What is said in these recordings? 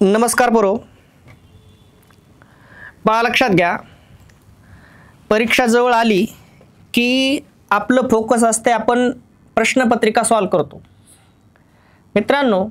नमस्कार पोरो, पहा लक्षात घ्या, परीक्षा जवळ आली की आपलं फोकस असते आपण प्रश्नपत्रिका सॉल्व करतो. मित्रांनो,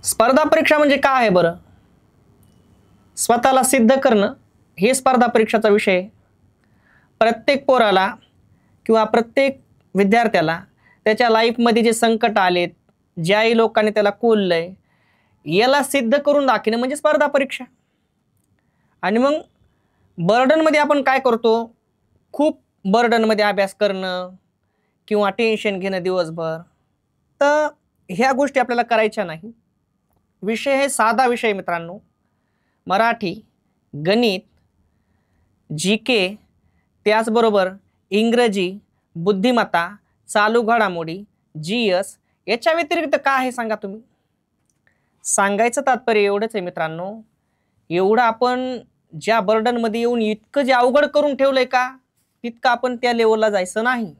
स्पर्धा परीक्षा म्हणजे काय आहे बरं? स्वतःला सिद्ध करणं हे स्पर्धा परीक्षाचा विषय आहे. प्रत्येक पोराला किंवा प्रत्येक विद्यार्थ्याला त्याच्या लाईफमध्ये जे संकट आलेत, ज्याही लोकांनी त्याला कोल्लंय, याला सिद्ध करून दाखवणं म्हणजे स्पर्धा परीक्षा. आणि मग बर्डनमध्ये आपण काय करतो? खूप बर्डनमध्ये अभ्यास करणं किंवा टेन्शन घेणं दिवसभर. तर ह्या गोष्टी आपल्याला करायच्या नाही. विषय हे साधा विषय मित्रांनो. मराठी, गणित, GK, त्याचबरोबर इंग्रजी, बुद्धिमत्ता, चालू घडामोडी, GS, याच्या व्यतिरिक्त काय आहे सांगा तुम्ही? सांगायचं तात्पर्य एवढंच आहे मित्रांनो, एवढं आपण ज्या बर्डनमध्ये येऊन इतकं जे अवघड करून ठेवलंय का, तितकं आपण त्या लेवलला जायचं नाही.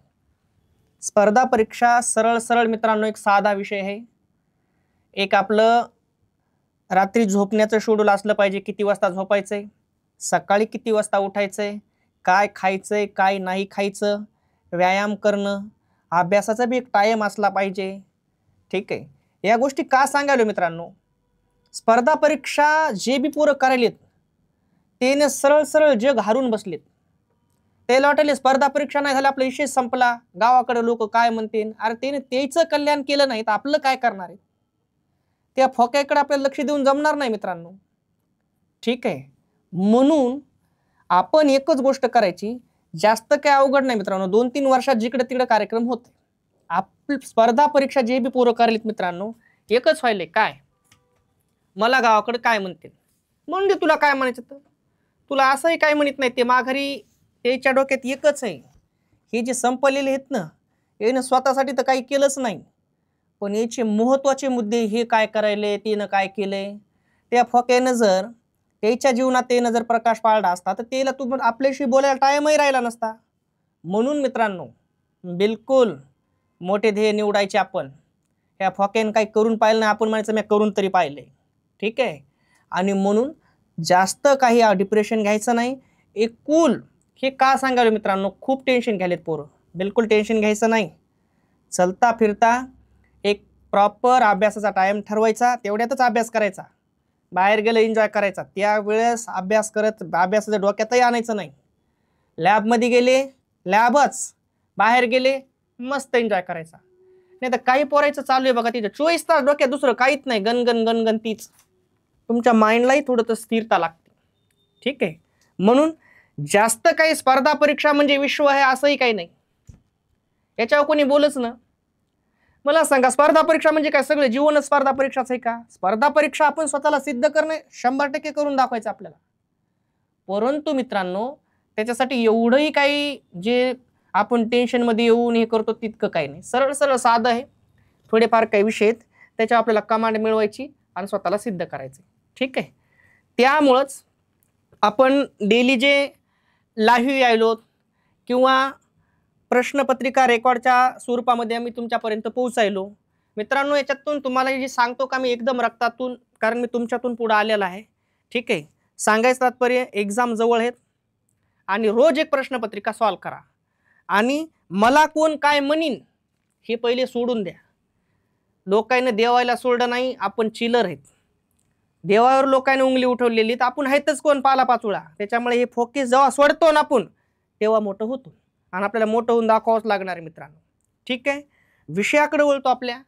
स्पर्धा परीक्षा सरळ सरळ मित्रांनो एक साधा विषय आहे. एक आपलं रात्री झोपण्याचं शेड्यूल असलं पाहिजे, किती वाजता झोपायचंय, सकाळी किती वाजता उठायचंय, काय खायचंय काय नाही खायचं, व्यायाम करणं, अभ्यासाचा बी एक टाइम असला पाहिजे. ठीक आहे. या गोष्टी का सांगायलो मित्रांनो? स्पर्धा परीक्षा जे बी पोरं करायलेत त्याने सरळ सरळ जग हारून बसलेत. त्याला वाटले स्पर्धा परीक्षा नाही झाली आपला विषय संपला, गावाकडे लोक काय म्हणतील. अरे त्याने त्याचं कल्याण केलं नाही तर आपलं काय करणार आहे? त्या फोक्याकडे आपल्याला लक्ष देऊन जमणार नाही मित्रांनो. ठीक आहे. म्हणून आपण एकच गोष्ट करायची, जास्त काय अवघड नाही मित्रांनो. 2-3 वर्षात जिकडे तिकडे कार्यक्रम होते. आपली स्पर्धा परीक्षा जे बी पोरं करायलेत मित्रांनो, एकच व्हायले काय, मला गावाकडे काय म्हणतील म्हणजे तुला काय म्हणायचं, तर तुला असंही काय म्हणत नाही. ते माघारी त्याच्या डोक्यात एकच आहे, हे जे संपलेले आहेत ना, यानं स्वतःसाठी तर काही केलंच नाही, पण याचे महत्त्वाचे मुद्दे हे काय करायले, तिनं काय केलंय, त्या फोक्यानं जर त्याच्या जीवनात त्यानं जर प्रकाश पाळला असता तर त्याला तू आपल्याशी बोलायला टाईमही राहिला नसता. म्हणून मित्रांनो, बिलकुल मोठे ध्येय निवडायचे. आपण ह्या फोक्यानं काही करून पाहिलं नाही, आपण म्हणायचं मी करून तरी पाहिले. ठीक आहे. आणि म्हणून जास्त काही डिप्रेशन घ्यायचं नाही. एक कूल, हे का सांगायला मित्रांनो, खूप टेन्शन घ्यायलेत पोरं. बिलकुल टेन्शन घ्यायचं नाही. चलता फिरता एक प्रॉपर अभ्यासाचा टाइम ठरवायचा, तेवढ्यातच अभ्यास करायचा. बाहेर गेलं एन्जॉय करायचा, त्यावेळेस अभ्यास करत अभ्यासाच्या डोक्यातही आणायचं नाही. लॅबमध्ये गेले लॅबच, बाहेर गेले मस्त एन्जॉय करायचा. नाही तर काही पोरायचं चालू आहे बघा, तिथे 24 तास डोक्यात दुसरं काहीच नाही, गणगण गणगण तीच. तुमच्या माइंडलाही थोडं स्थिरता लागते. ठीक आहे. म्हणून जास्त काही स्पर्धा परीक्षा म्हणजे विश्व आहे असंही काही नाही. याच्यावर कोणी बोलच ना. मला सांगा, स्पर्धा परीक्षा म्हणजे काय सगळं जीवनच स्पर्धा परीक्षाच आहे का? स्पर्धा परीक्षा आपण स्वतःला सिद्ध करणे 100% करून दाखवायचं आपल्याला. परंतु मित्रांनो, त्याच्यासाठी एवढंही काही जे आपण टेन्शनमध्ये येऊन हे करतो तितकं काही नाही. सरळ सरळ साधं आहे. थोडेफार काही विषय आहेत, त्याच्यावर आपल्याला कमांड मिळवायची आणि स्वतःला सिद्ध करायचं. ठीक आहे. त्यामुळंच आपण डेली जे लाईव्ह यायलो किंवा प्रश्नपत्रिका रेकॉर्डच्या स्वरूपामध्ये आम्ही तुमच्यापर्यंत पोहोचायलो. मित्रांनो, याच्यातून तुम्हाला जे सांगतो का मी एकदम रक्तातून, कारण मी तुमच्यातून पुढे आलेला आहे. ठीक आहे. सांगायचं तात्पर्य, एक्झाम जवळ आहेत आणि रोज एक प्रश्नपत्रिका सॉल्व करा. आणि मला कोण काय म्हणीन हे पहिले सोडून द्या. लोकांनी देवायला सोडलं नाही, आपण चिलर आहेत. देवावर लोकांनी उंगली उठवलेली तर आपण आहेतच कोण पाला पाचोळा. त्याच्यामुळे हे फोकस जेव्हा सोडतो ना आपण, तेव्हा मोठं होतो आणि आपल्याला मोठं होऊन दाखवावंच लागणार आहे मित्रांनो. ठीक आहे. विषयाकडे वळतो. आपल्या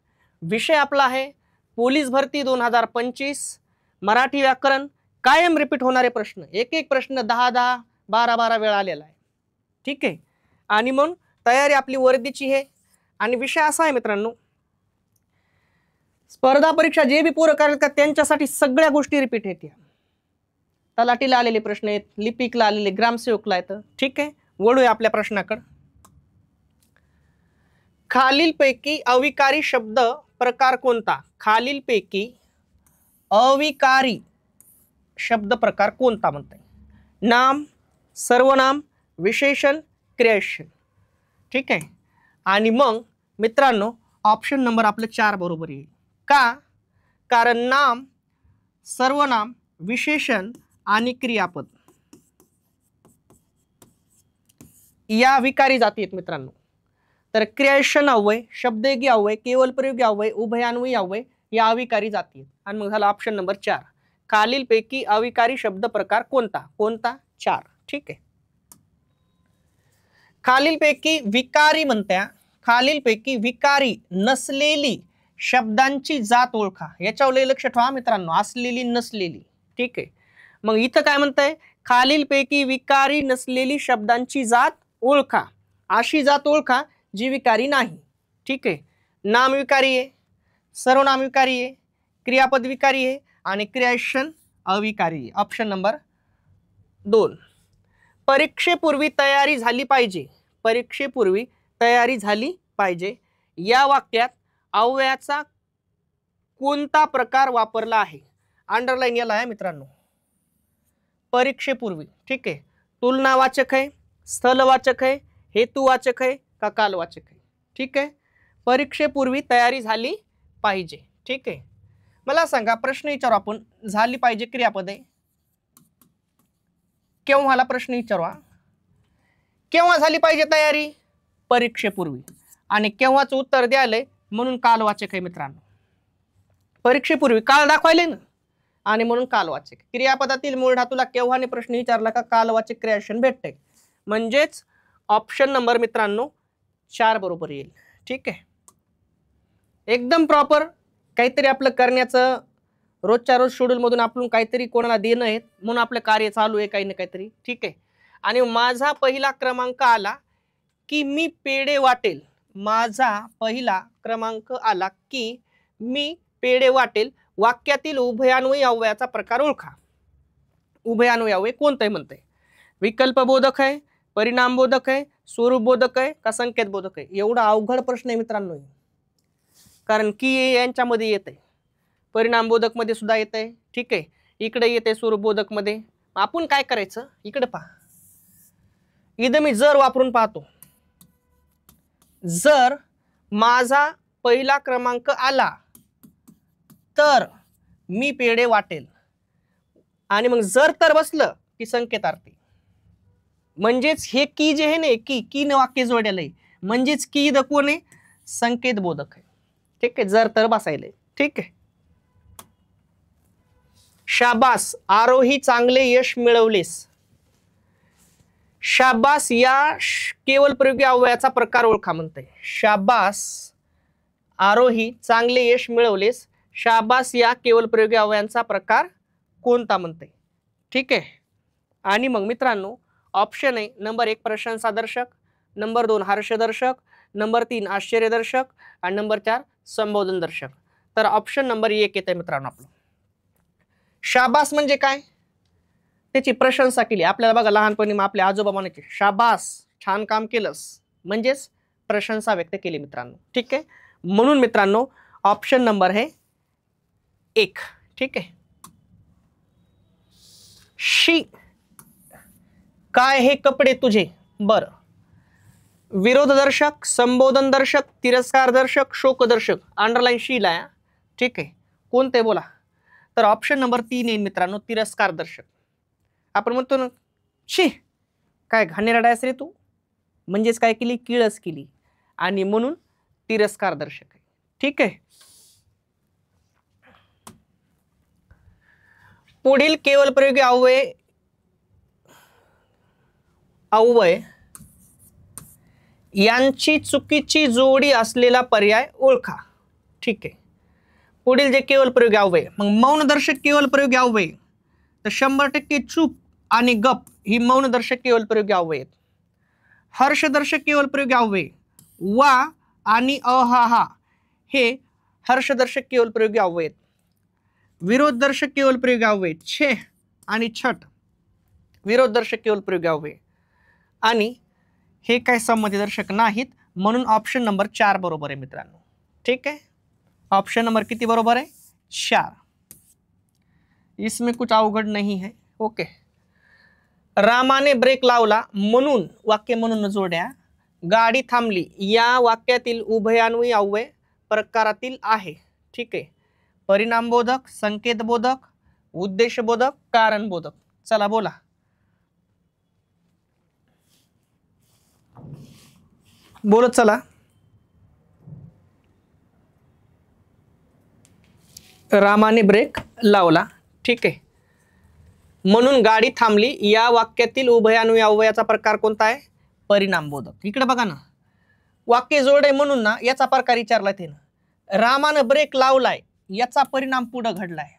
विषय आपला आहे पोलीस भरती 2025, मराठी व्याकरण, कायम रिपीट होणारे प्रश्न. एक एक प्रश्न 10-10, 12-12 वेळा आलेला आहे. ठीक आहे. आणि मग तयारी आपली वर्दीची आहे. आणि विषय असा आहे मित्रांनो, स्पर्धा परीक्षा जे बी पोरं करतात का त्यांच्यासाठी सगळ्या गोष्टी रिपीट आहेत. तलाठीला आलेले प्रश्न आहेत, लिपिकला आलेले, ग्रामसेवकला येतं. ठीक आहे. वळूया आपल्या प्रश्नाकडे. खालीलपैकी अविकारी शब्द प्रकार कोणता? खालीलपैकी अविकारी शब्द प्रकार कोणता म्हणताय? नाम, सर्वनाम, विशेषण, क्रियाशील. ठीक आहे. आणि मग मित्रांनो, ऑप्शन नंबर आपलं 4 बरोबर येईल. का? कारण नाम, सर्वनाम, विशेषण आणि क्रियापद या विकारी जाती आहेत मित्रांनो. तर क्रियाविशेषण अव्यय, शब्दयोगी अव्यय, केवलप्रयोगी अव्यय, उभयान्वयी अव्यय या अविकारी जाती आहेत. आणि मग झाला ऑप्शन नंबर 4. खालीलपैकी अविकारी शब्द प्रकार कोणता? कोणता? 4. ठीक आहे. खालीलपैकी विकारी म्हणत्या, खालीलपैकी विकारी नसलेली शब्दांची जात ओळखा. याच्यावर लक्ष ठेवा मित्रांनो, असलेली नसलेली. ठीक आहे. मग इथं काय म्हणतंय? खालीलपैकी विकारी नसलेली शब्दांची जात ओळखा. अशी जात ओळखा जी विकारी नाही. ठीक आहे. नाम विकारी आहे, सर्वनाम विकारी आहे, क्रियापद विकारी आहे आणि क्रियाविशेषण अविकारी आहे. Option number 2. परीक्षेपूर्वी तयारी झाली पाहिजे. परीक्षेपूर्वी तयारी झाली पाहिजे या वाक्यात अव्ययाचा कोणता प्रकार वापरला आहे? अंडरलाईन याला आहे मित्रांनो. परीक्षेपूर्वी. ठीक आहे. तुलनावाचक आहे, स्थलवाचक आहे, हेतुवाचक आहे का कालवाचक आहे? ठीक आहे. परीक्षेपूर्वी तयारी झाली पाहिजे. ठीक आहे. मला सांगा, प्रश्न विचारू आपण, झाली पाहिजे क्रियापद आहे. केव्हाला प्रश्न विचारवा, केव्हा झाली पाहिजे तयारी? परीक्षेपूर्वी. आणि केव्हाचं उत्तर द्यायलंय म्हणून कालवाचक आहे मित्रांनो. परीक्षेपूर्वी काल दाखवायले ना, आणि म्हणून कालवाचक. क्रियापदातील मूळ धातूला केव्हाने प्रश्न विचारला का कालवाचक क्रियाविशेषण भेटते. म्हणजेच ऑप्शन नंबर मित्रांनो 4 बरोबर येईल. ठीक आहे. एकदम प्रॉपर काहीतरी आपलं करण्याचं, रोजच्या रोज शेड्यूल मधून आपण काहीतरी कोणाला देणं आहे म्हणून आपलं कार्य चालू आहे काही ना काहीतरी. ठीक आहे. आणि माझा पहिला क्रमांक आला की मी पेढे वाटेल. माझा पहिला क्रमांक आला की मी पेढे वाटेल. वाक्यातील उभयान्वयी अव्ययाचा प्रकार ओळखा. उभयान्वयी अव्यय कोणतं आहे म्हणते? विकल्पबोधक आहे, परिणामबोधक आहे, स्वरूपबोधक आहे का संकेतबोधक आहे? एवढा अवघड प्रश्न आहे मित्रांनो, कारण की यांच्यामध्ये येते, परिणामबोधक मध्ये सुद्धा येते. ठीक आहे. इकडे येते स्वरूपबोधक मध्ये. आपण काय करायचं, इकडे पहा. इथं मी जर वापरून पाहतो. जर माझा पहिला क्रमांक आला तर मी पेढे वाटेल. आणि मग जर तर बसलं की संकेतार्थी. म्हणजेच हे की जे आहे ना, की ने वाक्य जोडलेलं आहे. म्हणजेच की इथं कोण आहे? संकेत बोधक आहे. ठीक आहे. जर तर बसायलंय. ठीक आहे. शाबास, आरोही चांगले यश मिळवलेस. शाबास या केवल प्रयोगी अव्ययाचा प्रकार ओळखा म्हणते. शाबास, आरोही चांगले यश मिळवलेस. शाबास या केवल प्रयोगी अव्ययांचा प्रकार कोणता म्हणते? ठीक आहे. आणि मग मित्रांनो ऑप्शन आहे नंबर 1 प्रशंसादर्शक, नंबर 2 हर्षदर्शक, नंबर 3 आश्चर्यदर्शक आणि नंबर 4 संबोधनदर्शक. तर ऑप्शन नंबर 1 येते मित्रांनो आपलं. शाबास म्हणजे काय? त्याची प्रशंसा केली. आपल्याला बघा लहानपणी मग आपले आजोबा म्हणायचे शाबास, छान काम केलंस, म्हणजेच प्रशंसा व्यक्त केली मित्रांनो. ठीक आहे. म्हणून मित्रांनो ऑप्शन नंबर आहे 1. ठीक आहे. शी, काय हे कपडे तुझे. बरं. विरोधदर्शक, संबोधनदर्शक, तिरस्कारदर्शक, शोकदर्शक. अंडरलाईन शी लाया. ठीक आहे. कोणते बोला? तर ऑप्शन नंबर 3 येईल मित्रांनो, तिरस्कारदर्शक. आपण म्हणतो ना, शी काय घाणेरडा आहेस रे तू, म्हणजेच काय केली? किळस केली. आणि म्हणून तिरस्कारदर्शक आहे. ठीक आहे. पुढील केवल प्रयोगी अव्यय यांची चुकीची जोडी असलेला पर्याय ओळखा. ठीक आहे. पुढील जे केवल प्रयोगी अव्यय, मग मौनदर्शक केवल प्रयोगी अव्यय तर 100% चूप आणि गप ही मौनदर्शक केवल प्रयोगी अव्यय आहेत. हर्षदर्शक केवल प्रयोगी अव्यय वा आणि अहा हे हर्षदर्शक केवल प्रयोगी अव्यय आहेत. विरोधदर्शक केवल प्रयोगी अव्यय छे आणि छट विरोधदर्शक केवल प्रयोगी अव्यय. आणि हे काय संमतीदर्शक नाहीत. म्हणून ऑप्शन नंबर 4 बरोबर आहे मित्रांनो. ठीक आहे. ऑप्शन नंबर किती बरोबर आहे? 4. इसमें कुछ अवघड नहीं है. ओके. रामाने ब्रेक लावला म्हणून वाक्य म्हणून जोड्या. गाडी थांबली या वाक्यातील उभयान्वयी अव्यय प्रकारातील आहे. ठीक आहे. परिणामबोधक, संकेतबोधक, उद्देशबोधक, कारणबोधक. चला बोला. बोलत चला. रामाने ब्रेक लावला. ठीक आहे. म्हणून गाडी थांबली या वाक्यातील उभयान्वयी अव्ययाचा प्रकार कोणता आहे? परिणामबोधक. इकडे बघा ना, वाक्य जोड आहे म्हणून ना याचा प्रकार विचारला त्यानं. रामानं ब्रेक लावलाय याचा परिणाम पुढे घडलाय.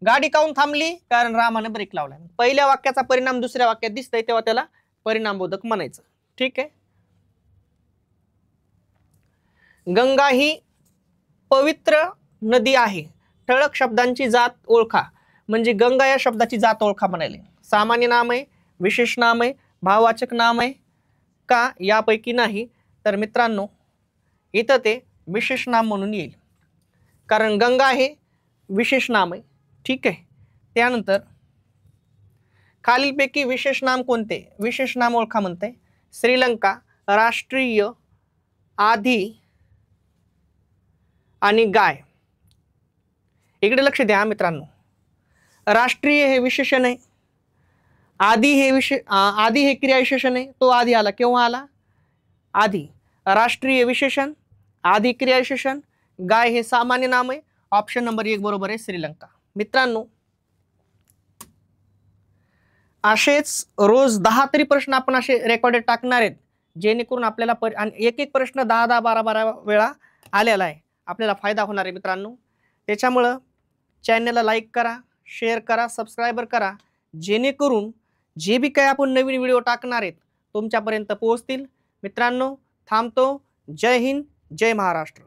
गाडी काऊन थांबली? कारण रामानं ब्रेक लावलाय. पहिल्या वाक्याचा परिणाम दुसऱ्या वाक्यात दिसतंय तेव्हा त्याला परिणामबोधक म्हणायचं. ठीक आहे. गंगा ही पवित्र नदी आहे. ठळक शब्दांची जात ओळखा. म्हणजे गंगा या शब्दाची जात ओळखा म्हणाले. सामान्य नाम आहे, विशेष नाम आहे, भाववाचक नाम आहे का? यापैकी नाही. तर मित्रांनो इथं ते विशेष नाम म्हणून येईल, कारण गंगा हे विशेष नाम आहे. ठीक आहे. त्यानंतर खालीलपैकी विशेष नाम कोणते? विशेष नाम ओळखा म्हणते. श्रीलंका, राष्ट्रीय, आधी आणि गाय. इकडे लक्ष द्या मित्रांनो. राष्ट्रीय हे विशेषण आहे, आधी हे क्रियाविशेषण आहे. तो आधी आला. केव्हा आला? आधी. राष्ट्रीय विशेषण, आधी क्रियाविशेषण, गाय हे सामान्य नाम आहे. ऑप्शन नंबर 1 बरोबर आहे, श्रीलंका. मित्रांनो असेच रोज 10 तरी प्रश्न आपण असे रेकॉर्डेड टाकणार आहेत, जेणेकरून आपल्याला एक एक प्रश्न 10 12 वेळा आलेला आहे. आपल्याला फायदा होणार आहे मित्रांनो. त्याच्यामुळं चॅनलला लाईक करा, शेअर करा, सबस्क्राईबर करा, जेणेकरून जे बी काही आपण नवीन व्हिडिओ टाकणार आहेत तुमच्यापर्यंत पोहोचतील. मित्रांनो थांबतो. जय हिंद, जय महाराष्ट्र.